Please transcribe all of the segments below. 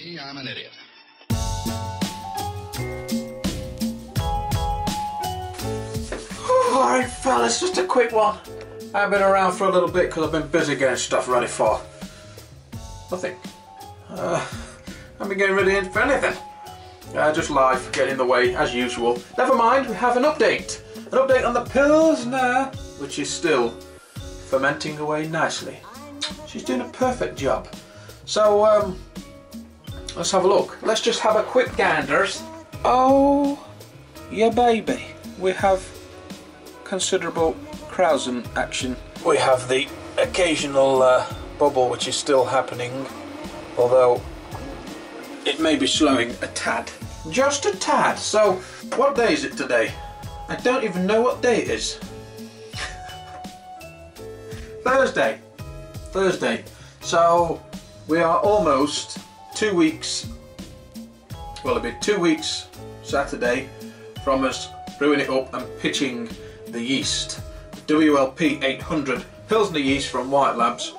me, I'm an idiot. Alright fellas, just a quick one. I've been around for a little bit because I've been busy getting stuff ready for nothing. I haven't been getting ready for anything. Just life getting in the way as usual. Never mind, we have an update. An update on the Pilsner, which is still fermenting away nicely. She's doing a perfect job. So let's have a look. Let's just have a quick ganders. Oh yeah baby, we have considerable Krausen action. We have the occasional bubble which is still happening, although it may be slowing a tad. Just a tad. So what day is it today? I don't even know what day it is. Thursday. Thursday. So we are almost 2 weeks, well it'll be 2 weeks Saturday from us brewing it up and pitching the yeast. WLP800 Pilsner yeast from White Labs.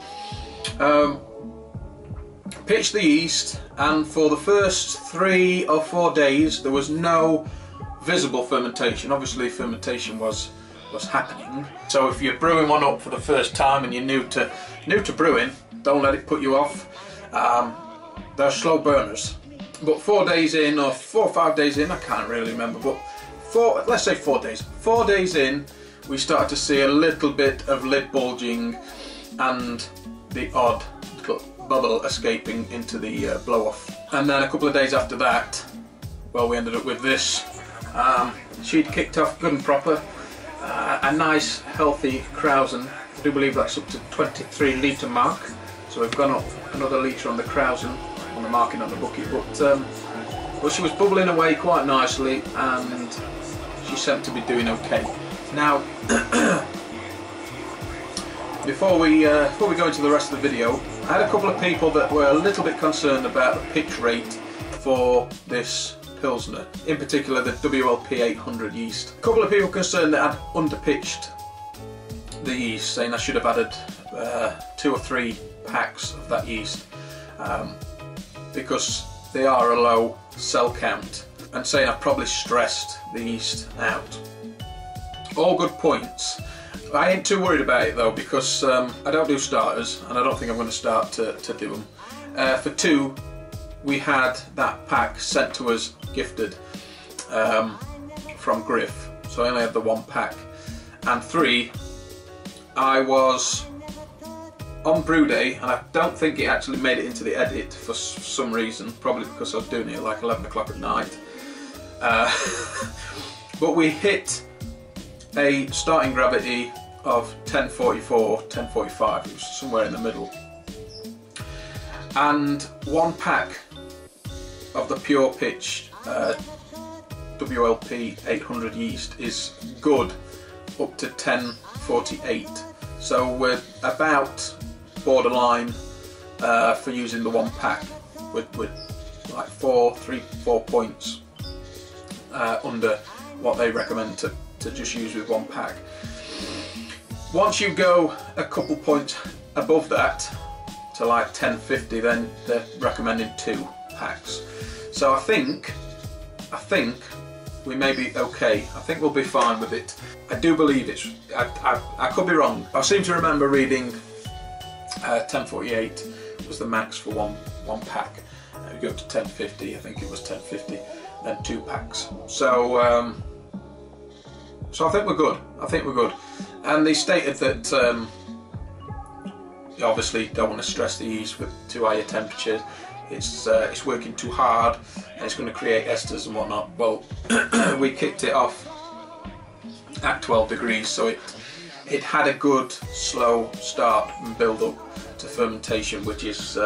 Pitched the yeast, and for the first 3 or 4 days there was no visible fermentation. Obviously fermentation was happening. So if you're brewing one up for the first time and you're new to brewing, don't let it put you off. They're slow burners. But 4 days in, or 4 or 5 days in, I can't really remember, but let's say 4 days. 4 days in, we started to see a little bit of lid bulging and the odd little bubble escaping into the blow-off. And then a couple of days after that, well, we ended up with this. She'd kicked off good and proper. A nice, healthy Krausen. I do believe that's up to 23 litre mark. So we've gone up another litre on the Krausen, on the marking on the bucket. But she was bubbling away quite nicely, and she seemed to be doing okay. Now, before we go into the rest of the video, I had a couple of people that were a little bit concerned about the pitch rate for this Pilsner, in particular the WLP800 yeast. A couple of people concerned that I'd underpitched the yeast, saying I should have added 2 or 3 packs of that yeast because they are a low cell count, and saying I've probably stressed the yeast out. All good points. I ain't too worried about it though, because I don't do starters, and I don't think I'm going to start to do them. For 2, we had that pack sent to us gifted from Griff, so I only had the 1 pack. And 3, I was on brew day, and I don't think it actually made it into the edit for some reason, probably because I was doing it at like 11 o'clock at night. But we hit a starting gravity of 1044, 1045, it was somewhere in the middle. And 1 pack of the pure pitch WLP800 yeast is good up to 1048. So we're about borderline for using the 1 pack with like 4 points under what they recommend to just use with 1 pack. Once you go a couple points above that to like 1050, then they're recommending 2 packs. So I think we may be okay. I think we'll be fine with it. I do believe it's, I could be wrong. I seem to remember reading 1048 was the max for one pack. We go to 1050, I think it was 1050, then 2 packs. So I think we're good. I think we're good. And they stated that you obviously don't want to stress the yeast with too high a temperature. It's working too hard and it's going to create esters and whatnot. Well, we kicked it off at 12 degrees, so it had a good slow start and build up to fermentation, which is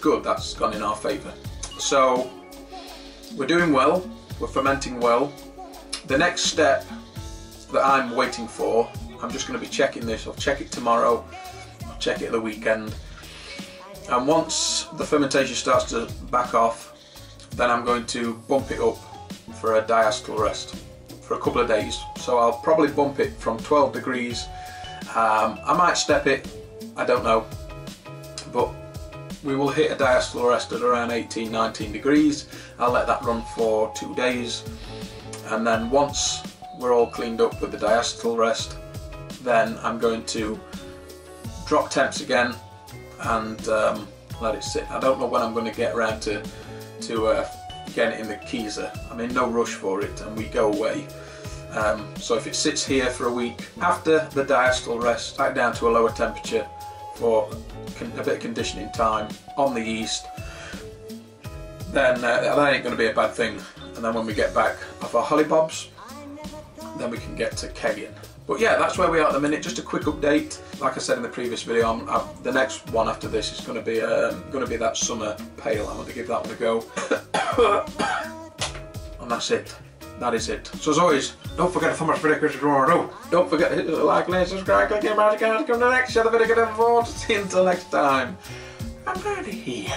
good. That's gone in our favour. So we're doing well. We're fermenting well. The next step that I'm waiting for, I'm just going to be checking this. I'll check it tomorrow. I'll check it at the weekend. And once the fermentation starts to back off, then I'm going to bump it up for a diacetyl rest for a couple of days. So I'll probably bump it from 12 degrees. I might step it, I don't know, but we will hit a diacetyl rest at around 18-19 degrees. I'll let that run for 2 days, and then once we're all cleaned up with the diacetyl rest, then I'm going to drop temps again and let it sit. I don't know when I'm going to get around to getting it in the keezer. I'm in no rush for it, and we go away. So if it sits here for a week, after the diacetyl rest, back down to a lower temperature for a bit of conditioning time on the yeast, then that ain't going to be a bad thing. And then when we get back off our hollybobs, then we can get to kegging. But yeah, that's where we are at the minute. Just a quick update. Like I said in the previous video, the next one after this is going to be that summer pale. I'm going to give that one a go. And that's it. That is it. So as always, don't forget to thumbs up the video. Don't forget to hit the like, like, subscribe, click the magic icon to come to the next other video. See you until next time. I'm out of here.